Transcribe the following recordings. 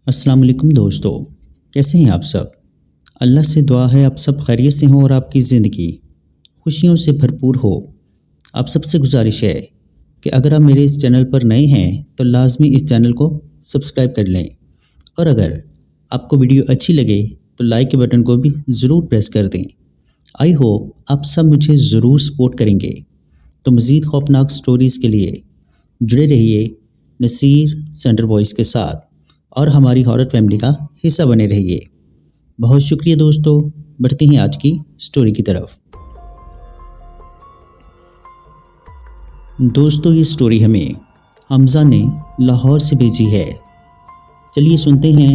السلام علیکم دوستو، کیسے ہیں آپ سب؟ اللہ سے دعا ہے آپ سب خیریت سے ہوں اور آپ کی زندگی خوشیوں سے بھرپور ہو۔ آپ سب سے گزارش ہے کہ اگر آپ میرے اس چینل پر نئے ہیں تو لازمی اس چینل کو سبسکرائب کر لیں، اور اگر آپ کو ویڈیو اچھی لگے تو لائک کے بٹن کو بھی ضرور پریس کر دیں۔ آئی ہوپ آپ سب مجھے ضرور سپورٹ کریں گے۔ تو مزید خوفناک سٹوریز کے لیے جڑے رہیے نصیر سینٹر وائس کے ساتھ اور ہماری ہارر فیملی کا حصہ بنے رہیے۔ بہت شکریہ دوستو، بڑھتے ہیں آج کی سٹوری کی طرف۔ دوستو، یہ سٹوری ہمیں حمزہ نے لاہور سے بھیجی ہے۔ چلیے سنتے ہیں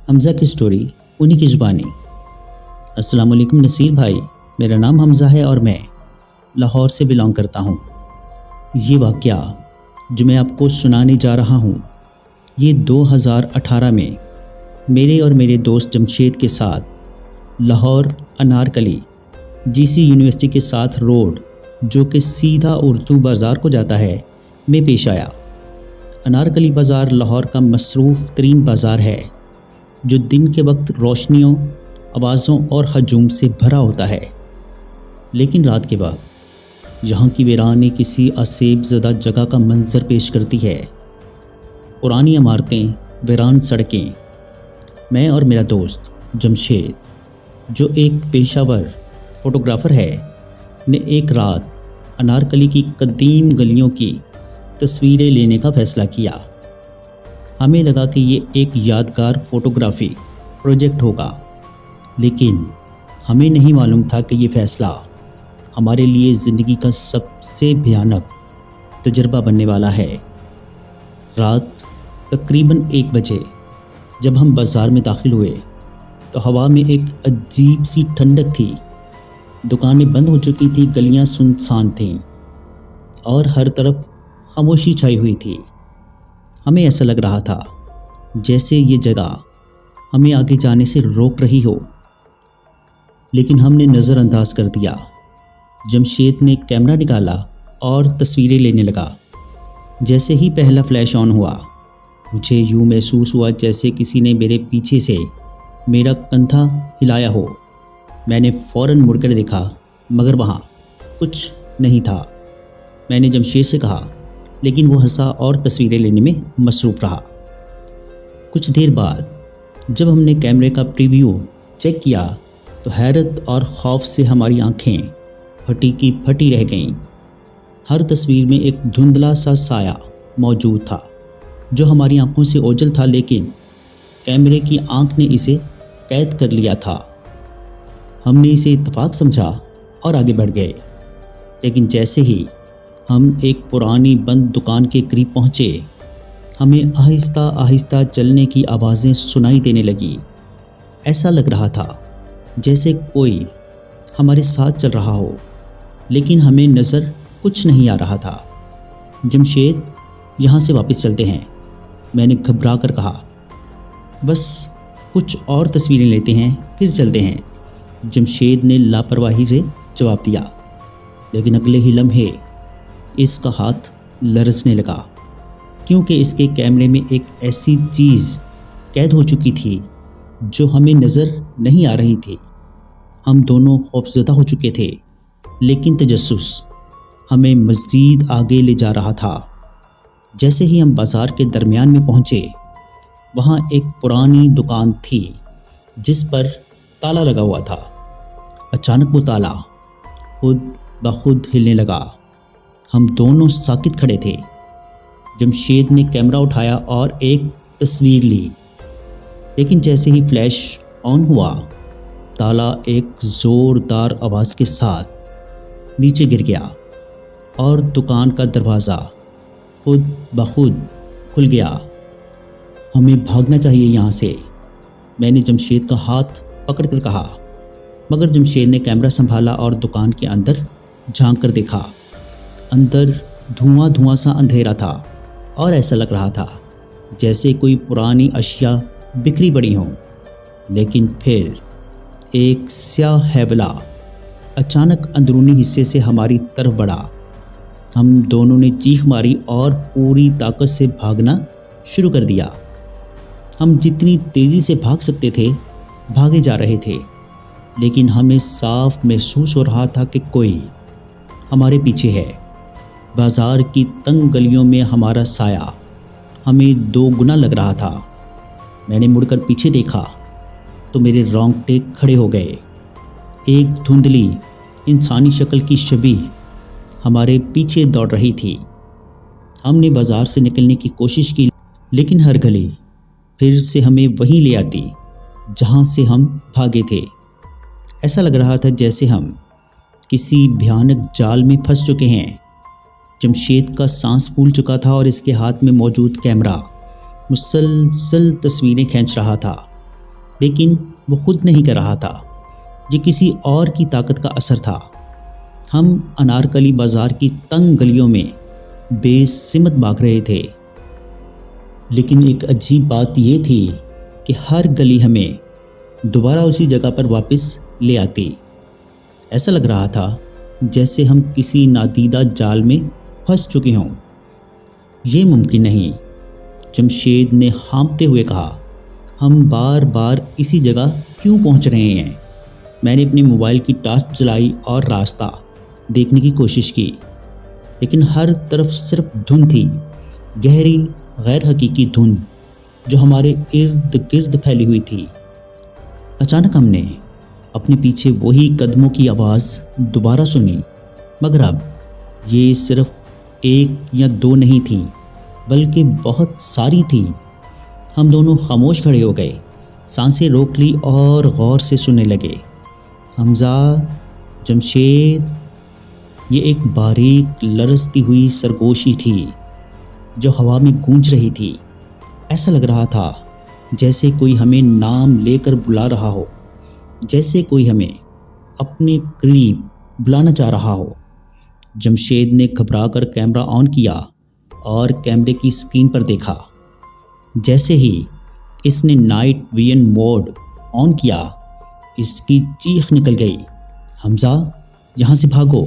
حمزہ کی سٹوری انہی کی زبانی۔ السلام علیکم نصیر بھائی، میرا نام حمزہ ہے اور میں لاہور سے بلانگ کرتا ہوں۔ یہ واقعہ جو میں آپ کو سنانے جا رہا ہوں، یہ 2018 میں میرے اور میرے دوست جمشید کے ساتھ لاہور انارکلی GC یونیورسٹی کے ساتھ روڈ جو کہ سیدھا اردو بازار کو جاتا ہے میں پیش آیا۔ انارکلی بازار لاہور کا مصروف ترین بازار ہے جو دن کے وقت روشنیوں، آوازوں اور ہجوم سے بھرا ہوتا ہے، لیکن رات کے وقت یہاں کی ویرانی کسی آسیب زدہ جگہ کا منظر پیش کرتی ہے۔ پرانی عمارتیں، ویران سڑکیں۔ میں اور میرا دوست جمشید جو ایک پیشہ ور فوٹوگرافر ہے نے ایک رات انارکلی کی قدیم گلیوں کی تصویریں لینے کا فیصلہ کیا۔ ہمیں لگا کہ یہ ایک یادگار فوٹوگرافی پروجیکٹ ہوگا، لیکن ہمیں نہیں معلوم تھا کہ یہ فیصلہ ہمارے لیے زندگی کا سب سے بھیانک تجربہ بننے والا ہے۔ رات تقریباً 1 بجے جب ہم بازار میں داخل ہوئے تو ہوا میں ایک عجیب سی ٹھنڈک تھی۔ دکانیں بند ہو چکی تھیں، گلیاں سنسان تھیں اور ہر طرف خاموشی چھائی ہوئی تھی۔ ہمیں ایسا لگ رہا تھا جیسے یہ جگہ ہمیں آگے جانے سے روک رہی ہو، لیکن ہم نے نظر انداز کر دیا۔ جمشید نے کیمرہ نکالا اور تصویریں لینے لگا۔ جیسے ہی پہلا فلیش آن ہوا، مجھے یوں محسوس ہوا جیسے کسی نے میرے پیچھے سے میرا کندھا ہلایا ہو۔ میں نے فوراً مڑ کر دیکھا، مگر وہاں کچھ نہیں تھا۔ میں نے جمشید سے کہا، لیکن وہ ہنسا اور تصویریں لینے میں مصروف رہا۔ کچھ دیر بعد جب ہم نے کیمرے کا پریویو چیک کیا تو حیرت اور خوف سے ہماری آنکھیں پھٹی کی پھٹی رہ گئیں۔ ہر تصویر میں ایک دھندلا سا سایہ موجود تھا جو ہماری آنکھوں سے اوجھل تھا، لیکن کیمرے کی آنکھ نے اسے قید کر لیا تھا۔ ہم نے اسے اتفاق سمجھا اور آگے بڑھ گئے، لیکن جیسے ہی ہم ایک پرانی بند دکان کے قریب پہنچے، ہمیں آہستہ آہستہ چلنے کی آوازیں سنائی دینے لگی۔ ایسا لگ رہا تھا جیسے کوئی ہمارے ساتھ چل رہا ہو، لیکن ہمیں نظر کچھ نہیں آ رہا تھا۔ جمشید، یہاں سے واپس چلتے ہیں، میں نے گھبرا کر کہا۔ بس کچھ اور تصویریں لیتے ہیں پھر چلتے ہیں، جمشید نے لاپرواہی سے جواب دیا، لیکن اگلے ہی لمحے اس کا ہاتھ لرزنے لگا، کیونکہ اس کے کیمرے میں ایک ایسی چیز قید ہو چکی تھی جو ہمیں نظر نہیں آ رہی تھی۔ ہم دونوں خوفزدہ ہو چکے تھے، لیکن تجسس ہمیں مزید آگے لے جا رہا تھا۔ جیسے ہی ہم بازار کے درمیان میں پہنچے، وہاں ایک پرانی دکان تھی جس پر تالا لگا ہوا تھا۔ اچانک وہ تالا خود بخود ہلنے لگا۔ ہم دونوں ساکت کھڑے تھے۔ جمشید نے کیمرہ اٹھایا اور ایک تصویر لی، لیکن جیسے ہی فلیش آن ہوا، تالا ایک زوردار آواز کے ساتھ نیچے گر گیا اور دکان کا دروازہ خود بخود کھل گیا۔ ہمیں بھاگنا چاہیے یہاں سے، میں نے جمشید کا ہاتھ پکڑ کر کہا، مگر جمشید نے کیمرہ سنبھالا اور دکان کے اندر جھانک کر دیکھا۔ اندر دھواں دھواں سا اندھیرا تھا اور ایسا لگ رہا تھا جیسے کوئی پرانی اشیاء بکھری پڑی ہوں، لیکن پھر ایک سیاہ ہیولا اچانک اندرونی حصے سے ہماری طرف بڑھا۔ ہم دونوں نے چیخ ماری اور پوری طاقت سے بھاگنا شروع کر دیا۔ ہم جتنی تیزی سے بھاگ سکتے تھے بھاگے جا رہے تھے، لیکن ہمیں صاف محسوس ہو رہا تھا کہ کوئی ہمارے پیچھے ہے۔ بازار کی تنگ گلیوں میں ہمارا سایہ ہمیں 2 گنا لگ رہا تھا۔ میں نے مڑ کر پیچھے دیکھا تو میرے رونگٹے کھڑے ہو گئے۔ ایک دھندلی انسانی شکل کی شبیہ ہمارے پیچھے دوڑ رہی تھی۔ ہم نے بازار سے نکلنے کی کوشش کی، لیکن ہر گلی پھر سے ہمیں وہیں لے آتی جہاں سے ہم بھاگے تھے۔ ایسا لگ رہا تھا جیسے ہم کسی بھیانک جال میں پھنس چکے ہیں۔ جمشید کا سانس پھول چکا تھا اور اس کے ہاتھ میں موجود کیمرہ مسلسل تصویریں کھینچ رہا تھا، لیکن وہ خود نہیں کر رہا تھا، یہ کسی اور کی طاقت کا اثر تھا۔ ہم انارکلی بازار کی تنگ گلیوں میں بے سمت بھاگ رہے تھے، لیکن ایک عجیب بات یہ تھی کہ ہر گلی ہمیں دوبارہ اسی جگہ پر واپس لے آتی۔ ایسا لگ رہا تھا جیسے ہم کسی نادیدہ جال میں پھنس چکے ہوں۔ یہ ممکن نہیں، جمشید نے ہانپتے ہوئے کہا۔ ہم بار بار اسی جگہ کیوں پہنچ رہے ہیں؟ میں نے اپنی موبائل کی ٹارچ جلائی اور راستہ دیکھنے کی کوشش کی، لیکن ہر طرف صرف دھند تھی، گہری غیر حقیقی دھند جو ہمارے ارد گرد پھیلی ہوئی تھی۔ اچانک ہم نے اپنے پیچھے وہی قدموں کی آواز دوبارہ سنی، مگر اب یہ صرف 1 یا 2 نہیں تھیں، بلکہ بہت ساری تھیں۔ ہم دونوں خاموش کھڑے ہو گئے، سانسیں روک لی اور غور سے سننے لگے۔ حمزہ، جمشید، یہ ایک باریک لرزتی ہوئی سرگوشی تھی جو ہوا میں گونج رہی تھی۔ ایسا لگ رہا تھا جیسے کوئی ہمیں نام لے کر بلا رہا ہو، جیسے کوئی ہمیں اپنے قریب بلانا چاہ رہا ہو۔ جمشید نے گھبرا کر کیمرہ آن کیا اور کیمرے کی اسکرین پر دیکھا۔ جیسے ہی اس نے نائٹ ویژن موڈ آن کیا، اس کی چیخ نکل گئی، حمزہ یہاں سے بھاگو۔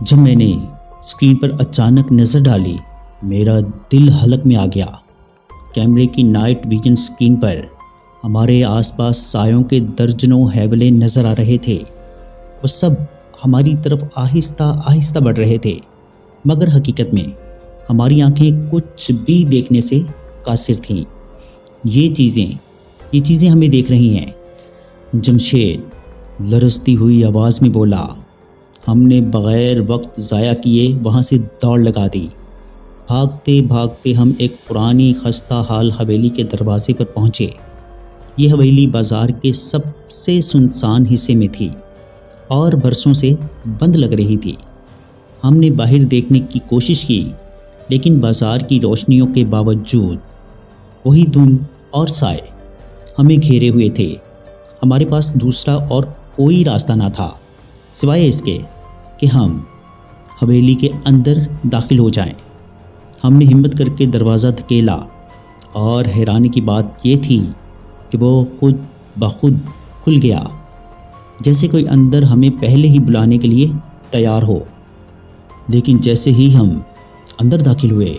جب میں نے اسکرین پر اچانک نظر ڈالی، میرا دل حلق میں آ گیا۔ کیمرے کی نائٹ ویژن اسکرین پر ہمارے آس پاس سایوں کے درجنوں ہیولے نظر آ رہے تھے۔ وہ سب ہماری طرف آہستہ آہستہ بڑھ رہے تھے، مگر حقیقت میں ہماری آنکھیں کچھ بھی دیکھنے سے قاصر تھیں۔ یہ چیزیں ہمیں دیکھ رہی ہیں، جمشید لرزتی ہوئی آواز میں بولا۔ ہم نے بغیر وقت ضائع کیے وہاں سے دوڑ لگا دی۔ بھاگتے بھاگتے ہم ایک پرانی خستہ حال حویلی کے دروازے پر پہنچے۔ یہ حویلی بازار کے سب سے سنسان حصے میں تھی اور برسوں سے بند لگ رہی تھی۔ ہم نے باہر دیکھنے کی کوشش کی، لیکن بازار کی روشنیوں کے باوجود وہی دھند اور سائے ہمیں گھیرے ہوئے تھے۔ ہمارے پاس دوسرا اور کوئی راستہ نہ تھا سوائے اس کے کہ ہم حویلی کے اندر داخل ہو جائیں۔ ہم نے ہمت کر کے دروازہ دھکیلا، اور حیرانی کی بات یہ تھی کہ وہ خود بخود کھل گیا، جیسے کوئی اندر ہمیں پہلے ہی بلانے کے لیے تیار ہو۔ لیکن جیسے ہی ہم اندر داخل ہوئے،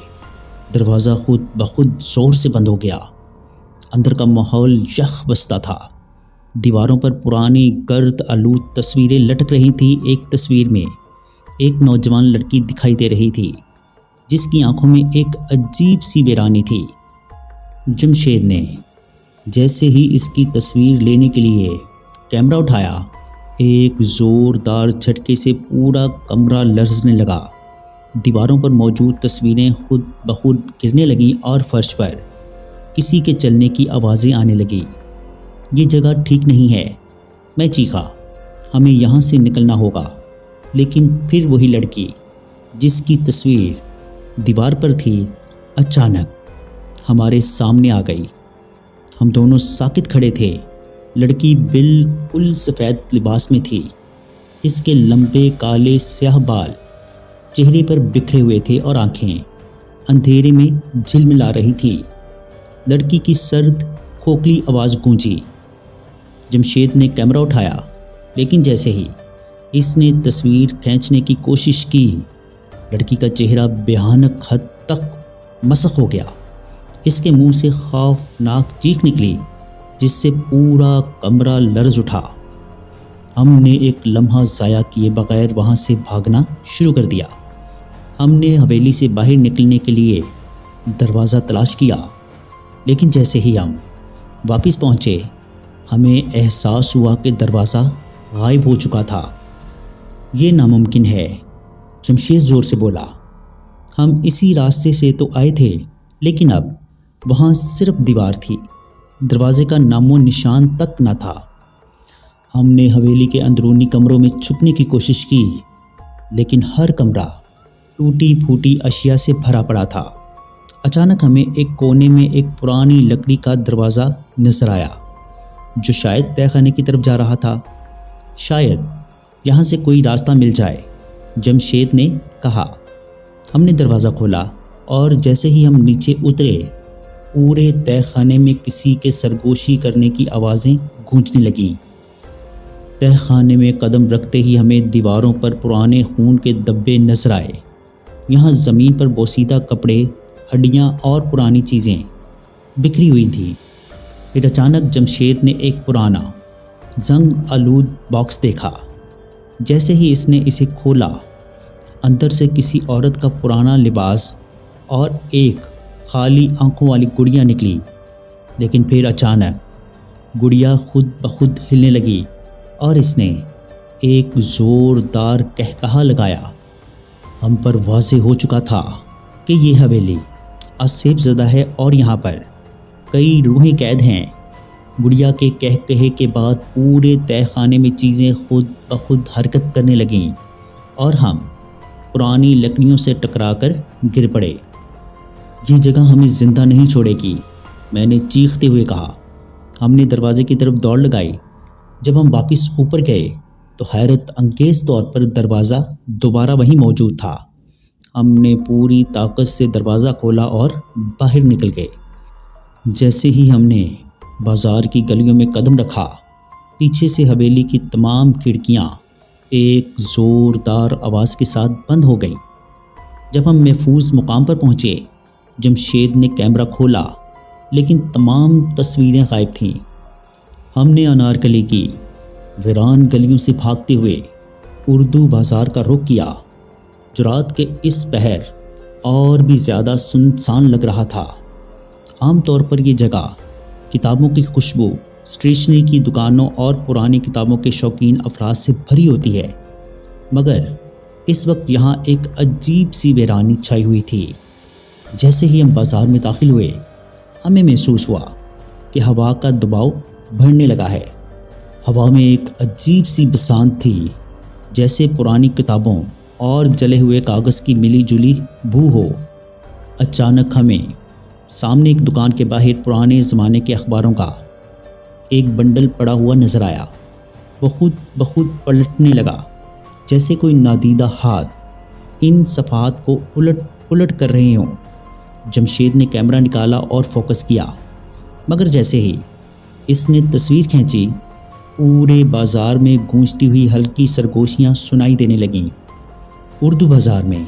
دروازہ خود بخود زور سے بند ہو گیا۔ اندر کا ماحول یخ بستہ تھا۔ دیواروں پر پرانی گرد آلود تصویریں لٹک رہی تھیں۔ ایک تصویر میں ایک نوجوان لڑکی دکھائی دے رہی تھی جس کی آنکھوں میں ایک عجیب سی ویرانی تھی۔ جمشید نے جیسے ہی اس کی تصویر لینے کے لیے کیمرہ اٹھایا، ایک زوردار جھٹکے سے پورا کمرہ لرزنے لگا۔ دیواروں پر موجود تصویریں خود بخود گرنے لگیں اور فرش پر کسی کے چلنے کی آوازیں آنے لگیں۔ یہ جگہ ٹھیک نہیں ہے، میں چیخا، ہمیں یہاں سے نکلنا ہوگا۔ لیکن پھر وہی لڑکی جس کی تصویر دیوار پر تھی اچانک ہمارے سامنے آ گئی۔ ہم دونوں ساکت کھڑے تھے۔ لڑکی بالکل سفید لباس میں تھی۔ اس کے لمبے کالے سیاہ بال چہرے پر بکھرے ہوئے تھے اور آنکھیں اندھیرے میں جھلملا رہی تھی۔ لڑکی کی سرد کھوکھلی آواز گونجی۔ جمشید نے کیمرہ اٹھایا، لیکن جیسے ہی اس نے تصویر کھینچنے کی کوشش کی، لڑکی کا چہرہ بھیانک حد تک مسخ ہو گیا۔ اس کے منہ سے خوفناک چیخ نکلی جس سے پورا کمرہ لرز اٹھا۔ ہم نے ایک لمحہ ضائع کیے بغیر وہاں سے بھاگنا شروع کر دیا۔ ہم نے حویلی سے باہر نکلنے کے لیے دروازہ تلاش کیا، لیکن جیسے ہی ہم واپس پہنچے ہمیں احساس ہوا کہ دروازہ غائب ہو چکا تھا۔ یہ ناممکن ہے، جمشید زور سے بولا۔ ہم اسی راستے سے تو آئے تھے، لیکن اب وہاں صرف دیوار تھی، دروازے کا نام و نشان تک نہ تھا۔ ہم نے حویلی کے اندرونی کمروں میں چھپنے کی کوشش کی، لیکن ہر کمرہ ٹوٹی پھوٹی اشیاء سے بھرا پڑا تھا۔ اچانک ہمیں ایک کونے میں ایک پرانی لکڑی کا دروازہ نظر آیا جو شاید تہہ خانے کی طرف جا رہا تھا۔ شاید یہاں سے کوئی راستہ مل جائے، جمشید نے کہا۔ ہم نے دروازہ کھولا اور جیسے ہی ہم نیچے اترے پورے تہہ خانے میں کسی کے سرگوشی کرنے کی آوازیں گونجنے لگیں۔ تہہ خانے میں قدم رکھتے ہی ہمیں دیواروں پر پرانے خون کے دبے نظر آئے۔ یہاں زمین پر بوسیدہ کپڑے، ہڈیاں اور پرانی چیزیں بکھری ہوئی تھیں۔ پھر اچانک جمشید نے ایک پرانا زنگ آلود باکس دیکھا۔ جیسے ہی اس نے اسے کھولا اندر سے کسی عورت کا پرانا لباس اور ایک خالی آنکھوں والی گڑیا نکلی، لیکن پھر اچانک گڑیا خود بخود ہلنے لگی اور اس نے ایک زوردار قہقہا لگایا۔ ہم پر واضح ہو چکا تھا کہ یہ حویلی آسیب زدہ ہے اور یہاں پر کئی روحیں قید ہیں۔ گڑیا کے قہقہے کے بعد پورے تہہ خانے میں چیزیں خود بخود حرکت کرنے لگیں اور ہم پرانی لکڑیوں سے ٹکرا کر گر پڑے۔ یہ جگہ ہمیں زندہ نہیں چھوڑے گی، میں نے چیختے ہوئے کہا۔ ہم نے دروازے کی طرف دوڑ لگائی۔ جب ہم واپس اوپر گئے تو حیرت انگیز طور پر دروازہ دوبارہ وہیں موجود تھا۔ ہم نے پوری طاقت سے دروازہ کھولا اور باہر نکل گئے۔ جیسے ہی ہم نے بازار کی گلیوں میں قدم رکھا پیچھے سے حویلی کی تمام کھڑکیاں ایک زوردار آواز کے ساتھ بند ہو گئیں۔ جب ہم محفوظ مقام پر پہنچے جمشید نے کیمرہ کھولا، لیکن تمام تصویریں غائب تھیں۔ ہم نے انارکلی کی ویران گلیوں سے بھاگتے ہوئے اردو بازار کا رخ کیا جو رات کے اس پہر اور بھی زیادہ سنسان لگ رہا تھا۔ عام طور پر یہ جگہ کتابوں کی خوشبو، اسٹیشنری کی دکانوں اور پرانی کتابوں کے شوقین افراد سے بھری ہوتی ہے، مگر اس وقت یہاں ایک عجیب سی ویرانی چھائی ہوئی تھی۔ جیسے ہی ہم بازار میں داخل ہوئے ہمیں محسوس ہوا کہ ہوا کا دباؤ بڑھنے لگا ہے۔ ہوا میں ایک عجیب سی بسانت تھی، جیسے پرانی کتابوں اور جلے ہوئے کاغذ کی ملی جلی بو ہو۔ اچانک ہمیں سامنے ایک دکان کے باہر پرانے زمانے کے اخباروں کا ایک بنڈل پڑا ہوا نظر آیا۔ وہ خود بخود پلٹنے لگا، جیسے کوئی نادیدہ ہاتھ ان صفحات کو الٹ پلٹ کر رہے ہوں۔ جمشید نے کیمرہ نکالا اور فوکس کیا، مگر جیسے ہی اس نے تصویر کھینچی پورے بازار میں گونجتی ہوئی ہلکی سرگوشیاں سنائی دینے لگیں۔ اردو بازار میں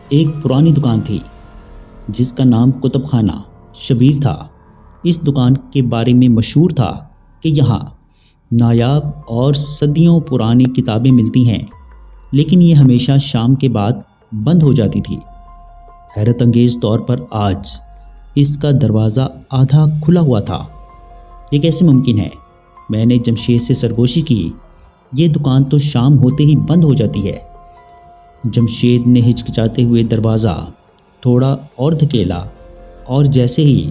ایک پرانی دکان تھی جس کا نام کتب خانہ شبیر تھا۔ اس دکان کے بارے میں مشہور تھا کہ یہاں نایاب اور صدیوں پرانی کتابیں ملتی ہیں، لیکن یہ ہمیشہ شام کے بعد بند ہو جاتی تھی۔ حیرت انگیز طور پر آج اس کا دروازہ آدھا کھلا ہوا تھا۔ یہ کیسے ممکن ہے؟ میں نے جمشید سے سرگوشی کی۔ یہ دکان تو شام ہوتے ہی بند ہو جاتی ہے۔ جمشید نے ہچکچاتے ہوئے دروازہ تھوڑا اور دھکیلا اور جیسے ہی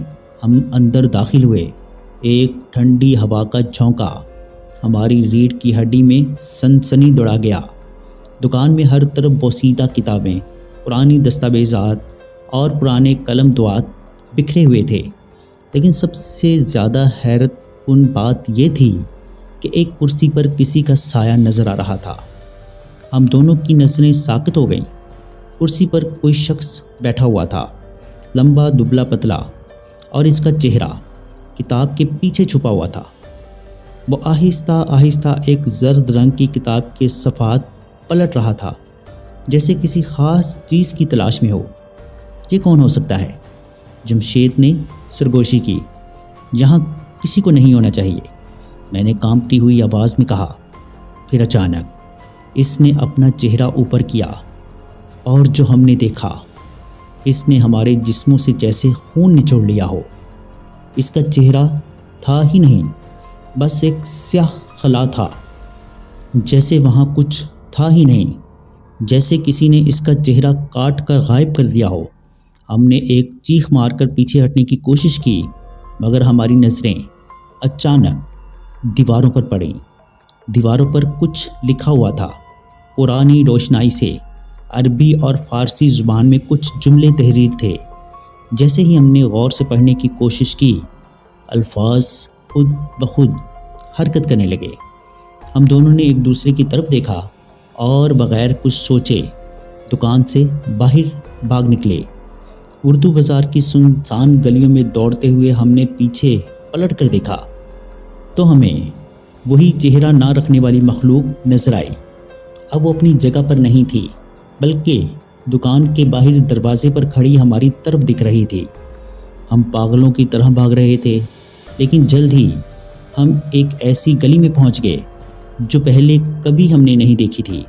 ہم اندر داخل ہوئے ایک ٹھنڈی ہوا کا جھونکا ہماری ریڑھ کی ہڈی میں سنسنی دوڑا گیا۔ دکان میں ہر طرف بوسیدہ کتابیں، پرانی دستاویزات اور پرانے قلم دوات بکھرے ہوئے تھے، لیکن سب سے زیادہ حیرت کن بات یہ تھی کہ ایک کرسی پر کسی کا سایہ نظر آ رہا تھا۔ ہم دونوں کی نظریں ساکت ہو گئیں۔ کرسی پر کوئی شخص بیٹھا ہوا تھا، لمبا دبلا پتلا، اور اس کا چہرہ کتاب کے پیچھے چھپا ہوا تھا۔ وہ آہستہ آہستہ ایک زرد رنگ کی کتاب کے صفحات پلٹ رہا تھا، جیسے کسی خاص چیز کی تلاش میں ہو۔ یہ کون ہو سکتا ہے؟ جمشید نے سرگوشی کی۔ یہاں کسی کو نہیں ہونا چاہیے، میں نے کانپتی ہوئی آواز میں کہا۔ پھر اچانک اس نے اپنا چہرہ اوپر کیا اور جو ہم نے دیکھا، اس نے ہمارے جسموں سے جیسے خون نچوڑ لیا ہو۔ اس کا چہرہ تھا ہی نہیں، بس ایک سیاہ خلا تھا، جیسے وہاں کچھ تھا ہی نہیں، جیسے کسی نے اس کا چہرہ کاٹ کر غائب کر دیا ہو۔ ہم نے ایک چیخ مار کر پیچھے ہٹنے کی کوشش کی، مگر ہماری نظریں اچانک دیواروں پر پڑیں۔ دیواروں پر کچھ لکھا ہوا تھا، پرانی روشنائی سے عربی اور فارسی زبان میں کچھ جملے تحریر تھے۔ جیسے ہی ہم نے غور سے پڑھنے کی کوشش کی، الفاظ خود بخود حرکت کرنے لگے۔ ہم دونوں نے ایک دوسرے کی طرف دیکھا اور بغیر کچھ سوچے دکان سے باہر بھاگ نکلے۔ اردو بازار کی سنسان گلیوں میں دوڑتے ہوئے ہم نے پیچھے پلٹ کر دیکھا تو ہمیں وہی چہرہ نہ رکھنے والی مخلوق نظر آئی۔ اب وہ اپنی جگہ پر نہیں تھی، بلکہ دکان کے باہر دروازے پر کھڑی ہماری طرف دکھ رہی تھی۔ ہم پاگلوں کی طرح بھاگ رہے تھے، لیکن جلد ہی ہم ایک ایسی گلی میں پہنچ گئے جو پہلے کبھی ہم نے نہیں دیکھی تھی۔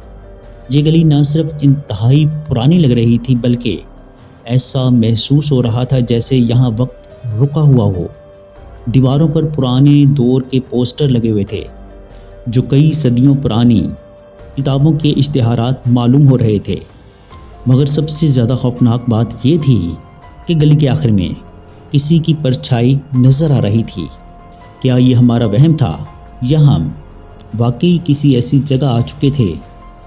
یہ گلی نہ صرف انتہائی پرانی لگ رہی تھی، بلکہ ایسا محسوس ہو رہا تھا جیسے یہاں وقت رکا ہوا ہو۔ دیواروں پر پرانے دور کے پوسٹر لگے ہوئے تھے جو کئی صدیوں پرانی کتابوں کے اشتہارات معلوم ہو رہے تھے، مگر سب سے زیادہ خوفناک بات یہ تھی کہ گلی کے آخر میں کسی کی پرچھائی نظر آ رہی تھی۔ کیا یہ ہمارا وہم تھا یا ہم واقعی کسی ایسی جگہ آ چکے تھے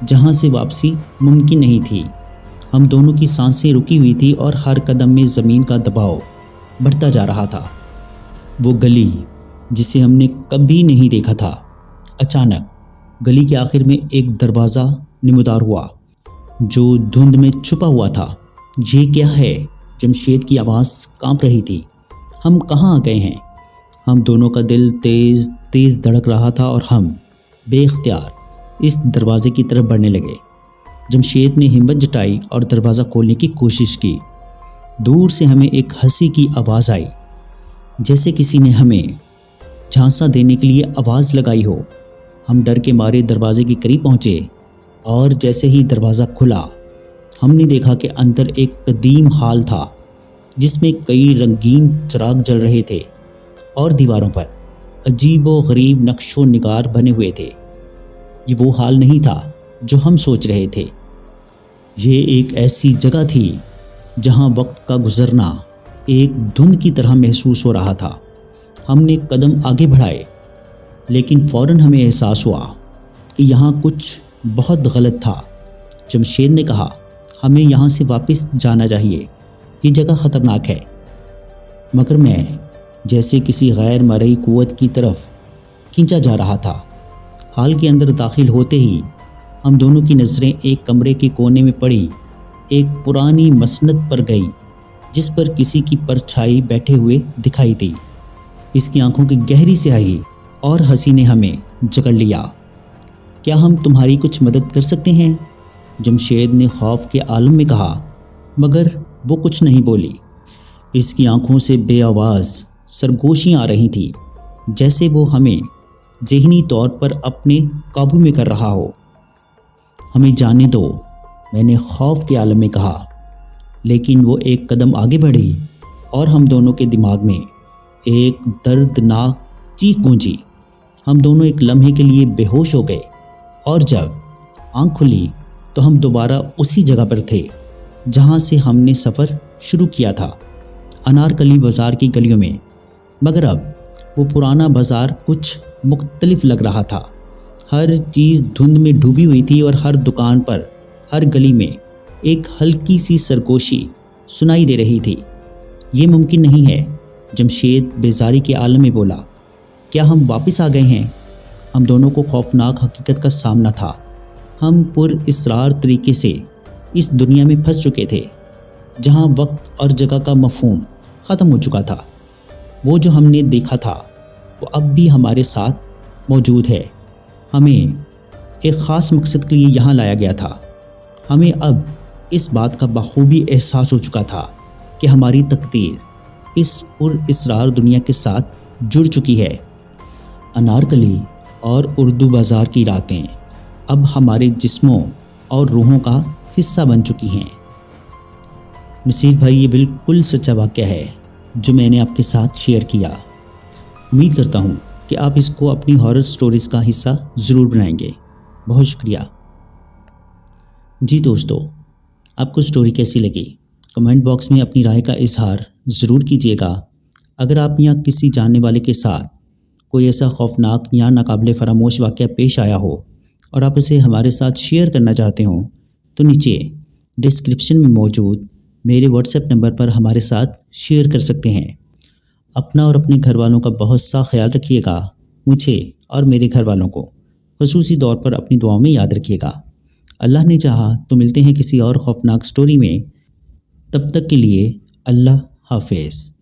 جہاں سے واپسی ممکن نہیں تھی؟ ہم دونوں کی سانسیں رکی ہوئی تھی اور ہر قدم میں زمین کا دباؤ بڑھتا جا رہا تھا۔ وہ گلی جسے ہم نے کبھی نہیں دیکھا تھا، اچانک گلی کے آخر میں ایک دروازہ نمودار ہوا جو دھند میں چھپا ہوا تھا۔ یہ کیا ہے؟ جمشید کی آواز کانپ رہی تھی۔ ہم کہاں آ گئے ہیں؟ ہم دونوں کا دل تیز تیز دھڑک رہا تھا اور ہم بے اختیار اس دروازے کی طرف بڑھنے لگے۔ جمشید نے ہمت جٹائی اور دروازہ کھولنے کی کوشش کی۔ دور سے ہمیں ایک ہنسی کی آواز آئی، جیسے کسی نے ہمیں جھانسا دینے کے لیے آواز لگائی ہو۔ ہم ڈر کے مارے دروازے کے قریب پہنچے اور جیسے ہی دروازہ کھلا، ہم نے دیکھا کہ اندر ایک قدیم ہال تھا جس میں کئی رنگین چراغ جل رہے تھے اور دیواروں پر عجیب و غریب نقش و نگار بنے ہوئے تھے۔ یہ وہ حال نہیں تھا جو ہم سوچ رہے تھے۔ یہ ایک ایسی جگہ تھی جہاں وقت کا گزرنا ایک دھند کی طرح محسوس ہو رہا تھا۔ ہم نے قدم آگے بڑھائے، لیکن فوراً ہمیں احساس ہوا کہ یہاں کچھ بہت غلط تھا۔ جمشید نے کہا، ہمیں یہاں سے واپس جانا چاہیے، یہ جگہ خطرناک ہے۔ مگر میں جیسے کسی غیر مرئی قوت کی طرف کھینچا جا رہا تھا۔ ہال کے اندر داخل ہوتے ہی ہم دونوں کی نظریں ایک کمرے کے کونے میں پڑی ایک پرانی مسند پر گئی جس پر کسی کی پرچھائی بیٹھے ہوئے دکھائی دی۔ اس کی آنکھوں کی گہری سیاہی اور ہنسی نے ہمیں جکڑ لیا۔ کیا ہم تمہاری کچھ مدد کر سکتے ہیں؟ جمشید نے خوف کے عالم میں کہا، مگر وہ کچھ نہیں بولی۔ اس کی آنکھوں سے بے آواز سرگوشیاں آ رہی تھیں، جیسے وہ ہمیں ذہنی طور پر اپنے قابو میں کر رہا ہو۔ ہمیں جانے دو، میں نے خوف کے عالم میں کہا، لیکن وہ ایک قدم آگے بڑھی اور ہم دونوں کے دماغ میں ایک دردناک چیخ گونجی۔ ہم دونوں ایک لمحے کے لیے بے ہوش ہو گئے اور جب آنکھ کھلی تو ہم دوبارہ اسی جگہ پر تھے جہاں سے ہم نے سفر شروع کیا تھا، انارکلی بازار کی گلیوں میں۔ مگر اب وہ پرانا بازار کچھ مختلف لگ رہا تھا۔ ہر چیز دھند میں ڈوبی ہوئی تھی اور ہر دکان پر، ہر گلی میں ایک ہلکی سی سرگوشی سنائی دے رہی تھی۔ یہ ممکن نہیں ہے، جمشید بیزاری کے عالم میں بولا۔ کیا ہم واپس آ گئے ہیں؟ ہم دونوں کو خوفناک حقیقت کا سامنا تھا۔ ہم پر اصرار طریقے سے اس دنیا میں پھنس چکے تھے جہاں وقت اور جگہ کا مفہوم ختم ہو چکا تھا۔ وہ جو ہم نے دیکھا تھا وہ اب بھی ہمارے ساتھ موجود ہے۔ ہمیں ایک خاص مقصد کے لیے یہاں لایا گیا تھا۔ ہمیں اب اس بات کا بخوبی احساس ہو چکا تھا کہ ہماری تقدیر اس پر اسرار دنیا کے ساتھ جڑ چکی ہے۔ انارکلی اور اردو بازار کی راتیں اب ہمارے جسموں اور روحوں کا حصہ بن چکی ہیں۔ نصیر بھائی، یہ بالکل سچا واقعہ ہے جو میں نے آپ کے ساتھ شیئر کیا۔ امید کرتا ہوں کہ آپ اس کو اپنی ہارر سٹوریز کا حصہ ضرور بنائیں گے۔ بہت شکریہ۔ جی دوستو، آپ کو سٹوری کیسی لگی؟ کمنٹ باکس میں اپنی رائے کا اظہار ضرور کیجیے گا۔ اگر آپ یا کسی جاننے والے کے ساتھ کوئی ایسا خوفناک یا ناقابل فراموش واقعہ پیش آیا ہو اور آپ اسے ہمارے ساتھ شیئر کرنا چاہتے ہوں تو نیچے ڈسکرپشن میں موجود میرے واٹس ایپ نمبر پر ہمارے ساتھ شیئر کر سکتے ہیں۔ اپنا اور اپنے گھر والوں کا بہت سا خیال رکھیے گا۔ مجھے اور میرے گھر والوں کو خصوصی طور پر اپنی دعاؤں میں یاد رکھیے گا۔ اللہ نے چاہا تو ملتے ہیں کسی اور خوفناک سٹوری میں۔ تب تک کے لیے اللہ حافظ۔